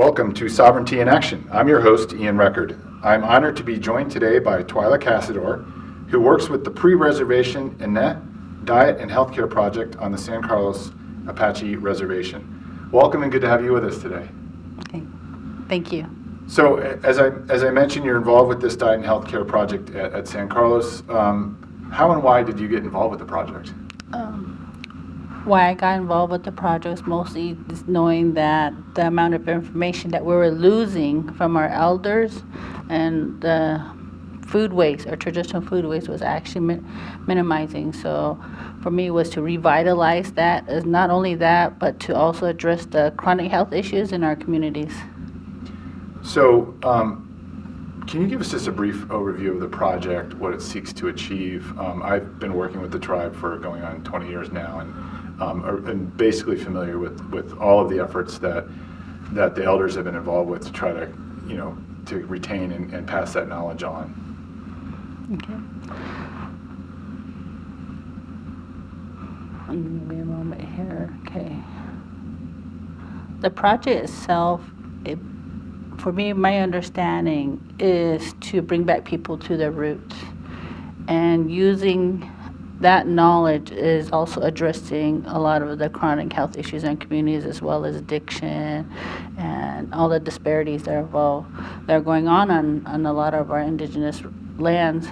Welcome to Sovereignty in Action. I'm your host, Ian Record. I'm honored to be joined today by Twila Cassadore, who works with the Pre-Reservation Innate Diet and Healthcare Project on the San Carlos Apache Reservation. Welcome and good to have you with us today. Okay, thank you. So, as I mentioned, you're involved with this diet and healthcare project at San Carlos. How and why did you get involved with the project? Why I got involved with the project was mostly just knowing that the amount of information that we were losing from our elders and the food waste, or traditional food waste, was actually minimizing. So for me, it was to revitalize that, as not only that, but to also address the chronic health issues in our communities. So, can you give us just a brief overview of the project, what it seeks to achieve? I've been working with the tribe for going on 20 years now, and basically familiar with all of the efforts that the elders have been involved with to try to, to retain and pass that knowledge on. Okay. Give me a moment here. Okay. The project itself, for me, my understanding is to bring back people to their roots, and using that knowledge is also addressing a lot of the chronic health issues in communities, as well as addiction and all the disparities that are going on a lot of our indigenous lands.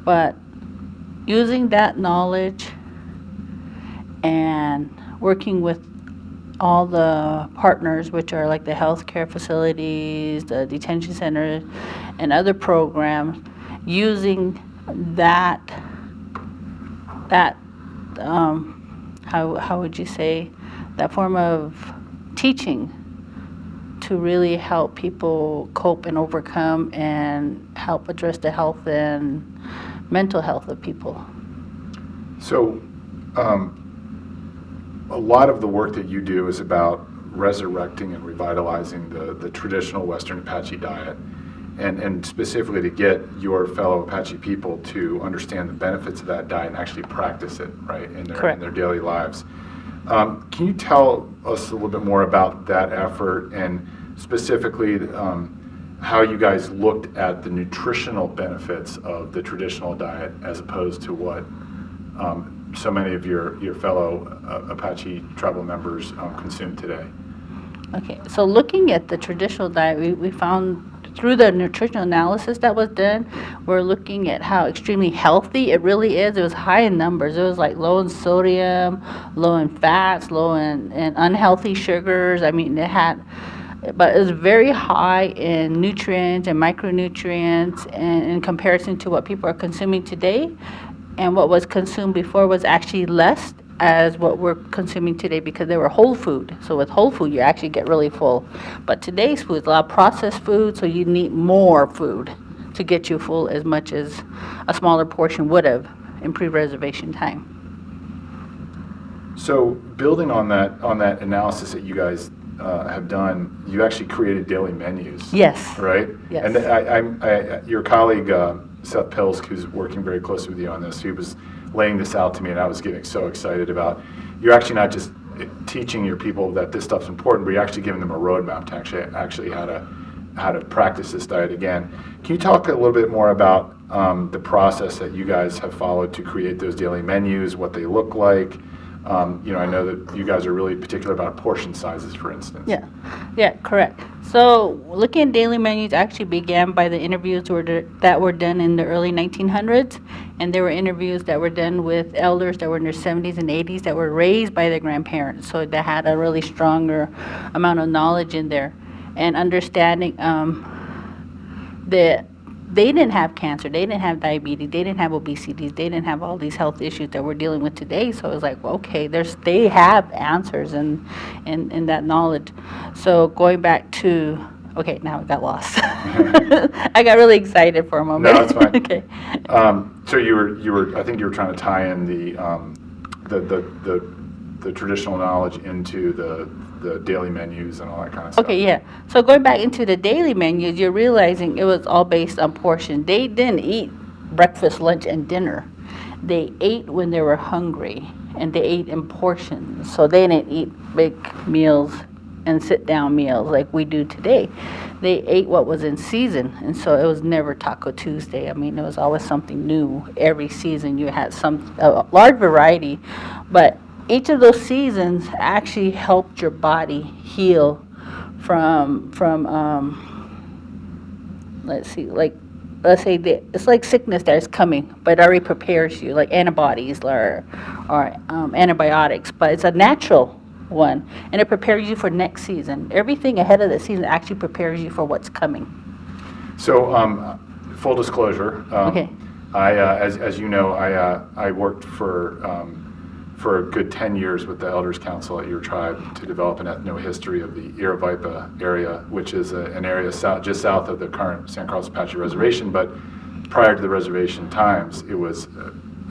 But using that knowledge and working with all the partners, which are like the healthcare facilities, the detention centers, and other programs, using that how would you say, that form of teaching to really help people cope and overcome and help address the health and mental health of people. So, a lot of the work that you do is about resurrecting and revitalizing the traditional Western Apache diet, and specifically to get your fellow Apache people to understand the benefits of that diet and actually practice it, right, in their daily lives. Can you tell us a little bit more about that effort, and specifically how you guys looked at the nutritional benefits of the traditional diet as opposed to what so many of your fellow Apache tribal members consume today? Okay, so looking at the traditional diet, we found through the nutritional analysis that was done, we're looking at how extremely healthy it really is. It was high in numbers. It was like low in sodium, low in fats, low in unhealthy sugars. I mean, but it was very high in nutrients and micronutrients, and in comparison to what people are consuming today. And what was consumed before was actually less as what we're consuming today, because they were whole food. So with whole food, you actually get really full. But today's food is a lot of processed food, so you need more food to get you full, as much as a smaller portion would have in pre-reservation time. So building on that analysis that you guys have done, you actually created daily menus. Yes. Right? Yes. And your colleague, Seth Pilsk, who's working very closely with you on this, he was laying this out to me, and I was getting so excited about, you're actually not just teaching your people that this stuff's important, but you're actually giving them a roadmap to actually how to practice this diet again. Can you talk a little bit more about the process that you guys have followed to create those daily menus, what they look like? I know that you guys are really particular about portion sizes, for instance. Yeah, correct. So looking at daily menus actually began by the interviews that were done in the early 1900s, and there were interviews that were done with elders that were in their 70s and 80s that were raised by their grandparents, so they had a really stronger amount of knowledge in there, and understanding that they didn't have cancer, they didn't have diabetes, they didn't have obesity, they didn't have all these health issues that we're dealing with today. So it was like, well, okay, they have answers in that knowledge. So going back to, okay, now I got lost. I got really excited for a moment. No, that's fine. Okay. So you were, I think you were trying to tie in the traditional knowledge into the daily menus and all that kind of stuff. Okay, yeah. So going back into the daily menus, you're realizing it was all based on portion. They didn't eat breakfast, lunch, and dinner. They ate when they were hungry, and they ate in portions. So they didn't eat big meals and sit-down meals like we do today. They ate what was in season, and so it was never Taco Tuesday. I mean, it was always something new. Every season you had a large variety, but each of those seasons actually helped your body heal from let's say it's like sickness that is coming, but it already prepares you, like antibodies or antibiotics, but it's a natural one, and it prepares you for next season. Everything ahead of the season actually prepares you for what's coming. So, full disclosure, Okay. as you know, I worked for a good 10 years with the Elders Council at your tribe to develop an ethno-history of the Iravipa area, which is an area just south of the current San Carlos Apache Reservation. But prior to the reservation times, it was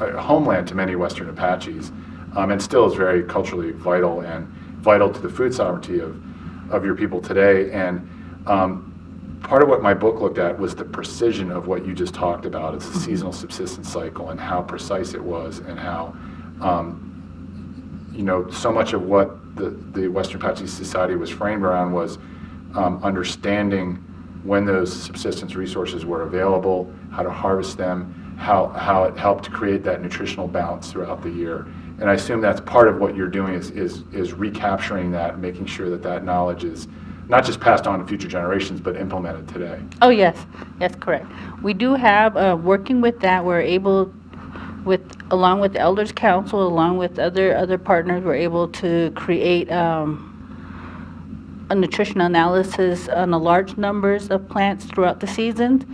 a homeland to many Western Apaches, and still is very culturally vital to the food sovereignty of your people today. And part of what my book looked at was the precision of what you just talked about. It's the seasonal subsistence cycle and how precise it was, and how so much of what the Western Apache Society was framed around was understanding when those subsistence resources were available, how to harvest them, how it helped create that nutritional balance throughout the year. And I assume that's part of what you're doing is recapturing that, making sure that knowledge is not just passed on to future generations, but implemented today. Oh, yes, that's correct. We do have, working with that, we're able, along with the Elders Council, along with other partners, we're able to create a nutritional analysis on the large numbers of plants throughout the seasons,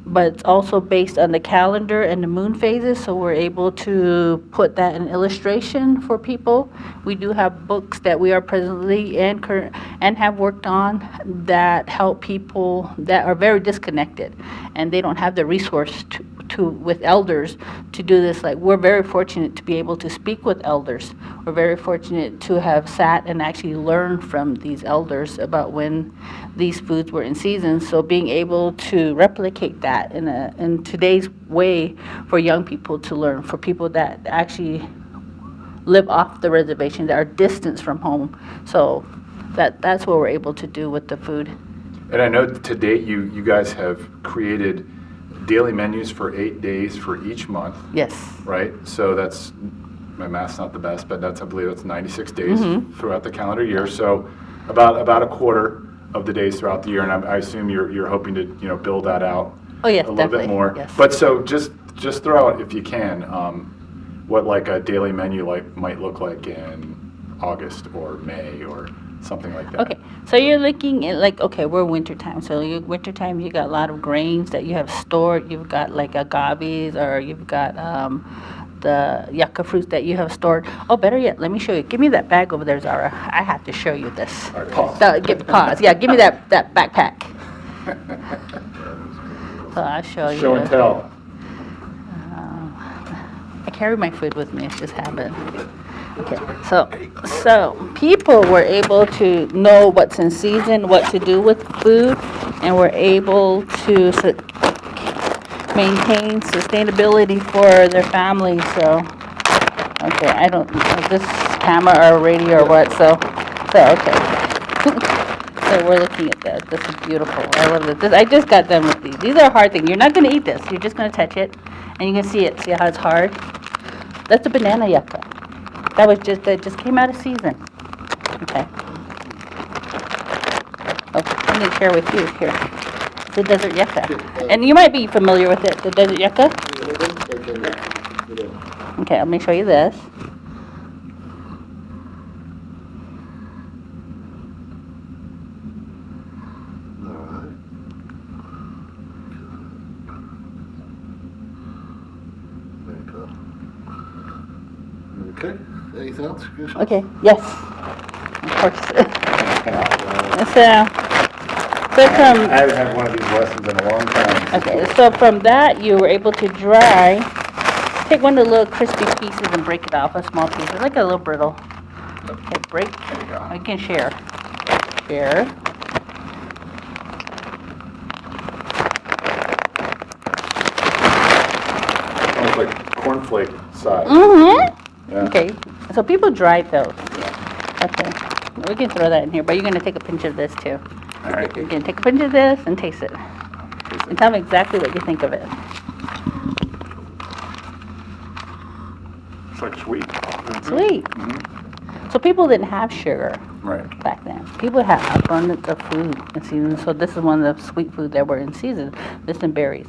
but it's also based on the calendar and the moon phases, so we're able to put that in illustration for people. We do have books that we are presently and have worked on that help people that are very disconnected, and they don't have the resource with elders to do this. Like, we're very fortunate to be able to speak with elders. We're very fortunate to have sat and actually learned from these elders about when these foods were in season. So being able to replicate that in today's way for young people to learn, for people that actually live off the reservation, that are distanced from home. So that's what we're able to do with the food. And I know to date you guys have created daily menus for 8 days for each month. Yes. Right? So that's, my math's not the best, but I believe that's 96 days throughout the calendar year. So about a quarter of the days throughout the year, and I assume you're hoping to build that out Oh, yes, a little definitely. bit more. Yes. But so just throw out, if you can, what like a daily menu might look like in August or May or something like that. Okay, so you're looking at we're wintertime. So wintertime, you got a lot of grains that you have stored. You've got like agaves, or you've got the yucca fruits that you have stored. Oh, better yet, let me show you. Give me that bag over there, Zara. I have to show you this. All right, pause. So, pause. Yeah, give me that backpack. So I'll show you. Show and tell. I carry my food with me. It's just habit. Okay, so people were able to know what's in season, what to do with food, and were able to maintain sustainability for their families. So, okay, I don't know if this camera or radio or what. So okay. So we're looking at that. This is beautiful. I love this. I just got done with these. These are hard things. You're not going to eat this. You're just going to touch it, and you can see it. See how it's hard? That's a banana yucca. That just came out of season. Okay. Oh, I need to share with you here. The desert yucca. And you might be familiar with it, the desert yucca. Okay, let me show you this. Okay, anything else? Okay, yes, of course. So I from, haven't had one of these lessons in a long time. okay, so from that, you were able to take one of the little crispy pieces and break it off, a small piece, like a little brittle. Okay, break, There you go. you can share. Share. Almost like cornflake size. Mm-hmm. Yeah. Okay, so people dry those. Okay, We can throw that in here, but you're gonna take a pinch of this too. All right. You're gonna take a pinch of this and taste it. And tell me exactly what you think of it. It's like sweet. Sweet. So people didn't have sugar Right. back then. People had abundance of food in season. So this is one of the sweet food that were in season. This and berries.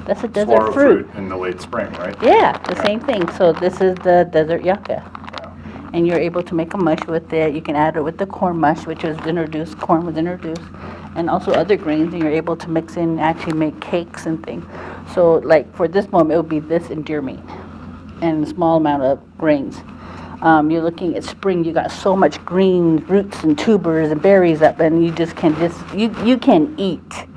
That's a desert Swallow fruit. fruit in the late spring, right? Yeah, the same thing. So this is the desert yucca. Wow. And you're able to make a mush with it. You can add it with the corn mush, which was introduced, corn was introduced, and also other grains, and you're able to mix in and actually make cakes and things. So like for this moment, it would be this and deer meat and a small amount of grains. You're looking at spring, you got so much green roots and tubers and berries up, and you can eat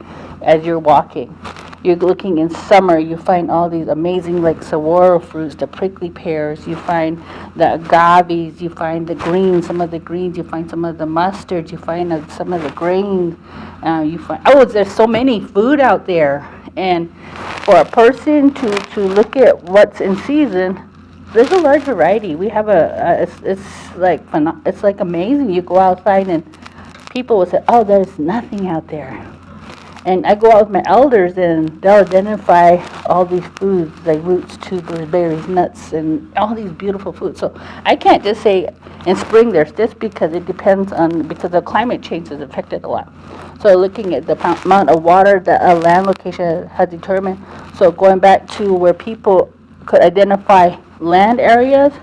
as you're walking. You're looking in summer, you find all these amazing like saguaro fruits, the prickly pears, you find the agaves, you find the greens, some of the greens, you find some of the mustards, you find some of the grains, there's so many food out there. And for a person to look at what's in season, there's a large variety. We have it's like amazing. You go outside and people will say, oh, there's nothing out there. And I go out with my elders and they'll identify all these foods like roots, tubers, berries, nuts, and all these beautiful foods. So I can't just say in spring there's this because it depends on, because the climate change has affected a lot. So looking at the amount of water that a land location has determined. So going back to where people could identify land areas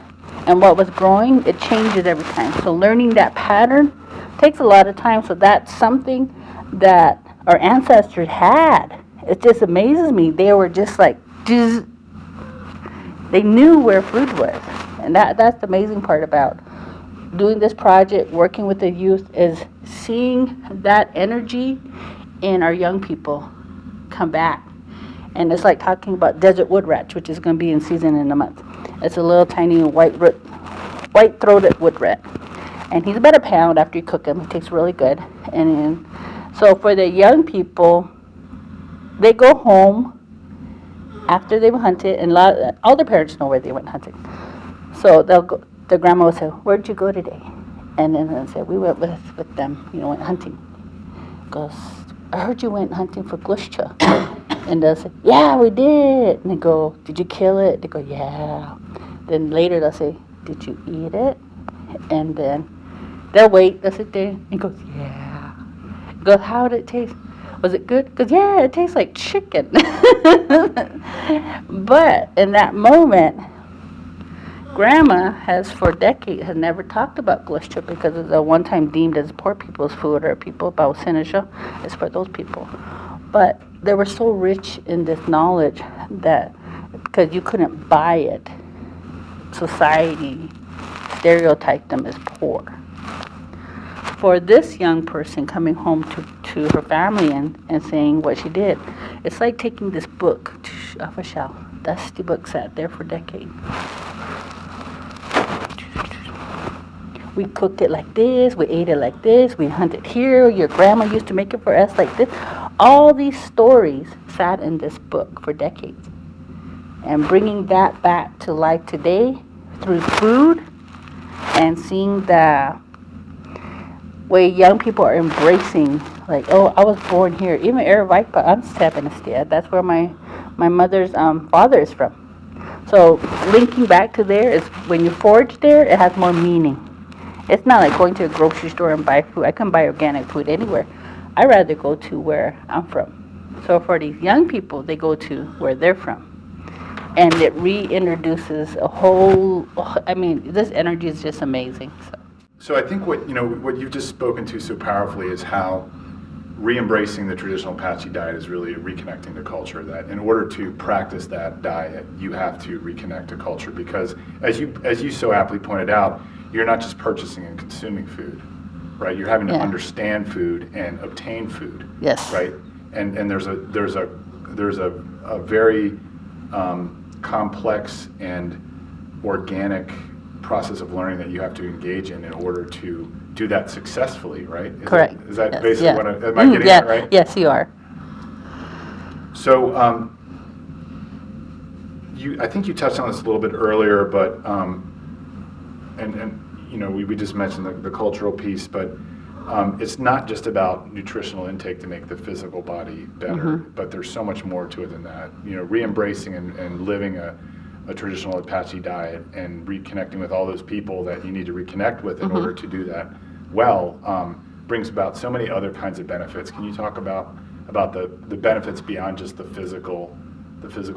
and what was growing, it changes every time. So learning that pattern takes a lot of time. So that's something that our ancestors had. It just amazes me. They were just like, they knew where food was. And that's the amazing part about doing this project, working with the youth, is seeing that energy in our young people come back. And it's like talking about desert wood rat, which is going to be in season in a month. It's a little tiny white-throated wood rat. And he's about a pound after you cook him. He tastes really good. And so for the young people, they go home after they've hunted, and all their parents know where they went hunting. So they'll go, the grandma will say, where'd you go today? And then they'll say, we went with them, went hunting. Goes, I heard you went hunting for glushcha. And they'll say, yeah, we did. And they go, did you kill it? They go, yeah. Then later they'll say, did you eat it? And then they'll wait, they'll sit there, and he goes, yeah. He goes, how did it taste? Was it good? Because, yeah, it tastes like chicken. But in that moment, Grandma has for decades has never talked about glushcha because it's a one time deemed as poor people's food, or people about Seneca. It's for those people. But they were so rich in this knowledge that because you couldn't buy it, society stereotyped them as poor. For this young person coming home to her family and saying what she did, it's like taking this book off a shelf. Dusty book sat there for decades. We cooked it like this, we ate it like this, we hunted here, your grandma used to make it for us like this. All these stories sat in this book for decades. And bringing that back to life today through food and seeing the way young people are embracing, like, oh, I was born here. Even Aravaipa, I'm Sabanastia. That's where my mother's father is from. So linking back to there is when you forage there, it has more meaning. It's not like going to a grocery store and buy food. I can buy organic food anywhere. I'd rather go to where I'm from. So for these young people, they go to where they're from. And it reintroduces a whole, this energy is just amazing. So I think what you've just spoken to so powerfully is how re-embracing the traditional Apache diet is really reconnecting to culture. That in order to practice that diet, you have to reconnect to culture, because as you so aptly pointed out, you're not just purchasing and consuming food, right? You're having to understand food and obtain food. Yes. Right. And there's a very complex and organic process of learning that you have to engage in order to do that successfully, right? Correct. Is that yes. basically what am I getting yeah. at, right? Yes, you are. So I think you touched on this a little bit earlier, but and we just mentioned the cultural piece, but it's not just about nutritional intake to make the physical body better, but there's so much more to it than that. Re-embracing and living a traditional Apache diet and reconnecting with all those people that you need to reconnect with in order to do that well brings about so many other kinds of benefits. Can you talk about the benefits beyond just the physical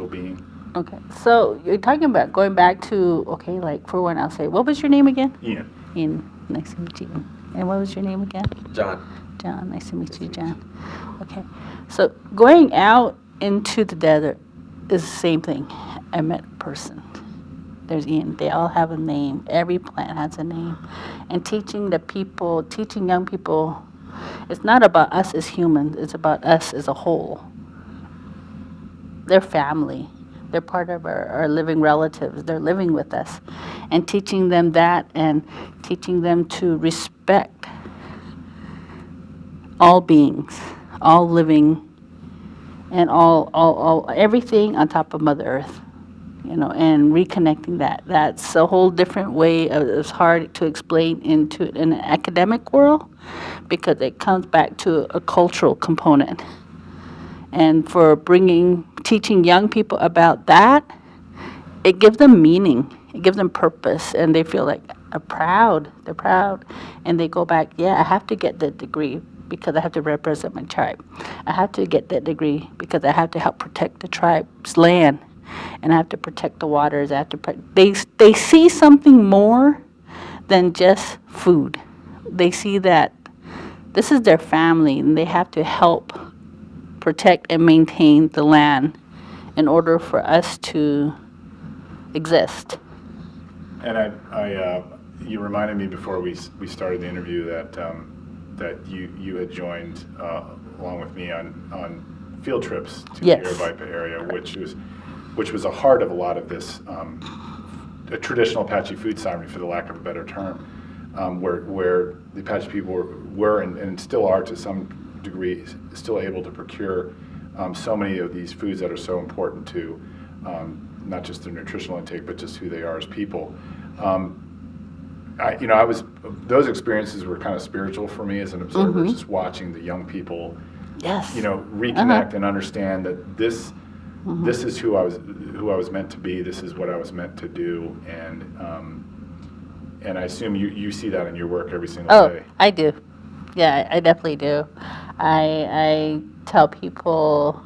being? Okay, so you're talking about going back to, okay, like for one, I'll say, what was your name again? Ian. Ian, nice to meet you. And what was your name again? John. John, nice to meet you, John. Okay, so going out into the desert is the same thing. I met a person. There's Ian. They all have a name. Every plant has a name. And teaching young people, it's not about us as humans. It's about us as a whole. They're family. They're part of our living relatives. They're living with us. And teaching them that and teaching them to respect all beings, all living, and all everything on top of Mother Earth, and reconnecting that. That's a whole different way. It's hard to explain in an academic world because it comes back to a cultural component. And for teaching young people about that, it gives them meaning. It gives them purpose, and they feel like they're proud. They're proud, and they go back. Yeah, I have to get that degree because I have to represent my tribe. I have to get that degree because I have to help protect the tribe's land, and I have to protect the waters. I have to. They see something more than just food. They see that this is their family, and they have to help protect and maintain the land in order for us to exist. And you reminded me before we started the interview that you had joined along with me on field trips to the Arabipa area, which was a heart of a lot of this a traditional Apache food sovereignty, for the lack of a better term, where the Apache people were and still are to some degree still able to procure so many of these foods that are so important to not just their nutritional intake, but just who they are as people. Those experiences were kind of spiritual for me as an observer, just watching the young people, reconnect and understand that this is who I was meant to be. This is what I was meant to do, and I assume you see that in your work every single day. Oh, I do. Yeah, I definitely do. I tell people,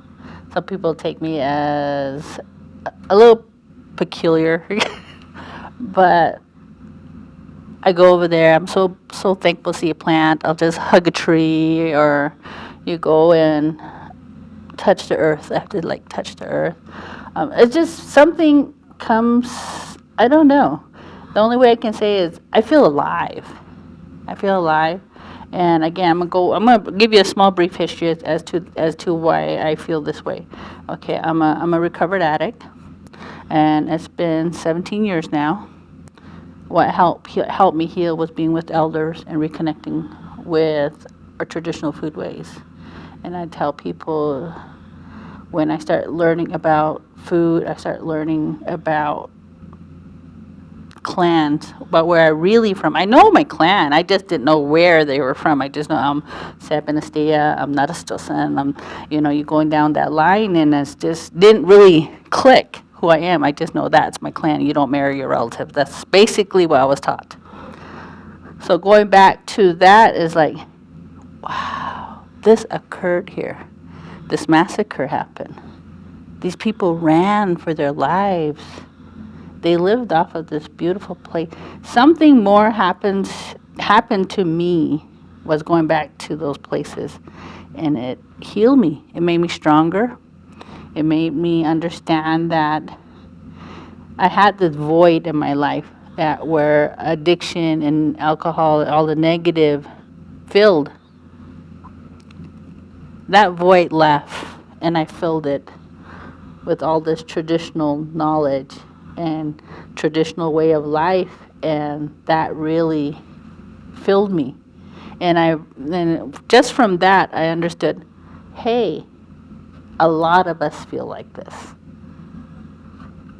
some people take me as a little peculiar, but I go over there. I'm so thankful to see a plant. I'll just hug a tree, or you go and touch the earth. I have to touch the earth. It's just something comes. I don't know. The only way I can say is I feel alive. I feel alive. And again, I'm gonna give you a small brief history as to why I feel this way. Okay, I'm a recovered addict, and it's been 17 years now. What helped me heal was being with elders and reconnecting with our traditional foodways. And I tell people, when I start learning about food, I start learning about clans, but where I really from. I know my clan. I just didn't know where they were from. I just know I'm Sapanestia, I'm Natastosan, you're going down that line, and it's just didn't really click who I am. I just know that's my clan. You don't marry your relative. That's basically what I was taught. So going back to that is like, wow, this occurred here. This massacre happened. These people ran for their lives. They lived off of this beautiful place. Something more happened to me was going back to those places, and it healed me. It made me stronger. It made me understand that I had this void in my life where addiction and alcohol, all the negative, filled. That void left, and I filled it with all this traditional knowledge and traditional way of life, and that really filled me. And just from that, I understood, hey, a lot of us feel like this.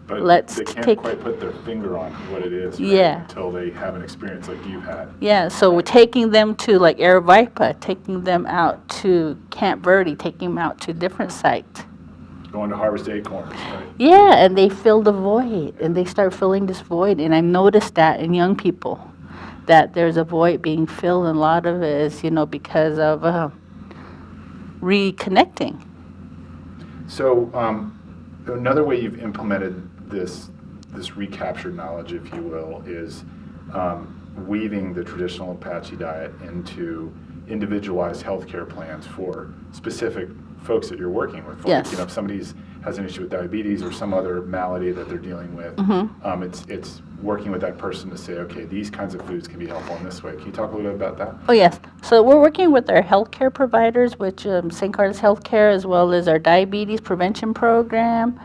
But let's they can't take, quite put their finger on what it is, right? Yeah. Until they have an experience like you've had. yeah, so we're taking them to like Aravaipa, taking them out to Camp Verde, taking them out to different sites. Going to harvest acorns, right? Yeah, and they fill the void, and they start filling this void, and I've noticed that in young people, that there's a void being filled, and a lot of it is, because of reconnecting. So another way you've implemented this recaptured knowledge, if you will, is weaving the traditional Apache diet into individualized healthcare plans for specific folks that you're working with. Yes. If somebody has an issue with diabetes or some other malady that they're dealing with, it's working with that person to say, okay, these kinds of foods can be helpful in this way. Can you talk a little bit about that? Oh, yes. So we're working with our healthcare providers, which St. Carlos Healthcare, as well as our diabetes prevention program,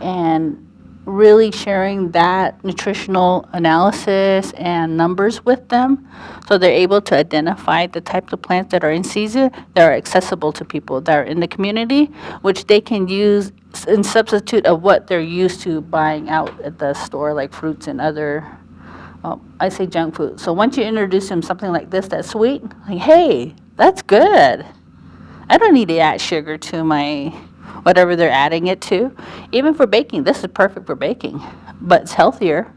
and really sharing that nutritional analysis and numbers with them, so they're able to identify the types of plants that are in season, that are accessible to people that are in the community, which they can use in substitute of what they're used to buying out at the store, like fruits and other, I say junk food. So once you introduce them something like this that's sweet, like, hey, that's good. I don't need to add sugar to my whatever they're adding it to. Even for baking, this is perfect for baking, but it's healthier.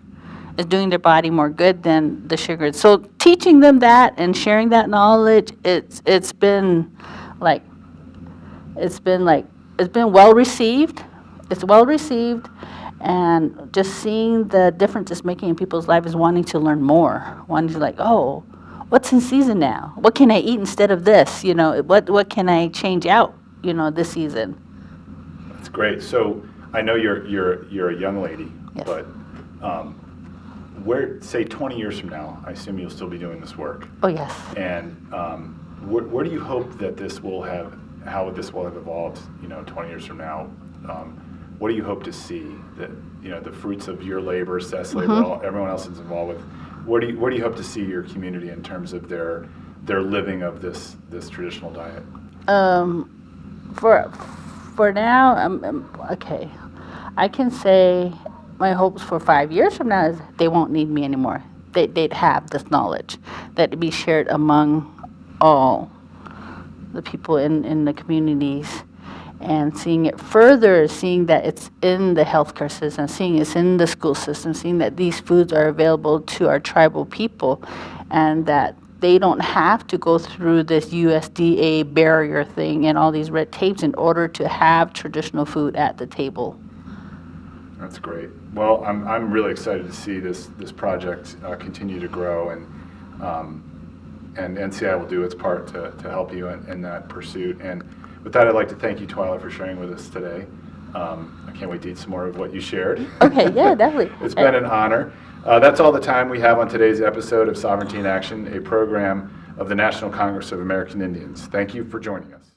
It's doing their body more good than the sugar. So teaching them that and sharing that knowledge, it's been well received. It's well received, and just seeing the difference it's making in people's lives is wanting to learn more. Wanting to like, oh, what's in season now? What can I eat instead of this? What can I change out? This season. That's great. So I know you're a young lady, Yes. but where, say 20 years from now, I assume you'll still be doing this work. Oh, yes. And where do you hope that how this will have evolved, 20 years from now? What do you hope to see that, the fruits of your labor, Seth's labor, everyone else is involved with? Where do you hope to see your community in terms of their living of this traditional diet? For now, okay, I can say my hopes for 5 years from now is they won't need me anymore. They'd have this knowledge that'd be shared among all the people in the communities, and seeing it further, seeing that it's in the healthcare system, seeing it's in the school system, seeing that these foods are available to our tribal people, and that they don't have to go through this USDA barrier thing and all these red tapes in order to have traditional food at the table. That's great. Well, I'm really excited to see this project continue to grow, and NCI will do its part to help you in that pursuit. And with that, I'd like to thank you, Twila, for sharing with us today. I can't wait to eat some more of what you shared. Okay, yeah, definitely. It's been an honor. That's all the time we have on today's episode of Sovereignty in Action, a program of the National Congress of American Indians. Thank you for joining us.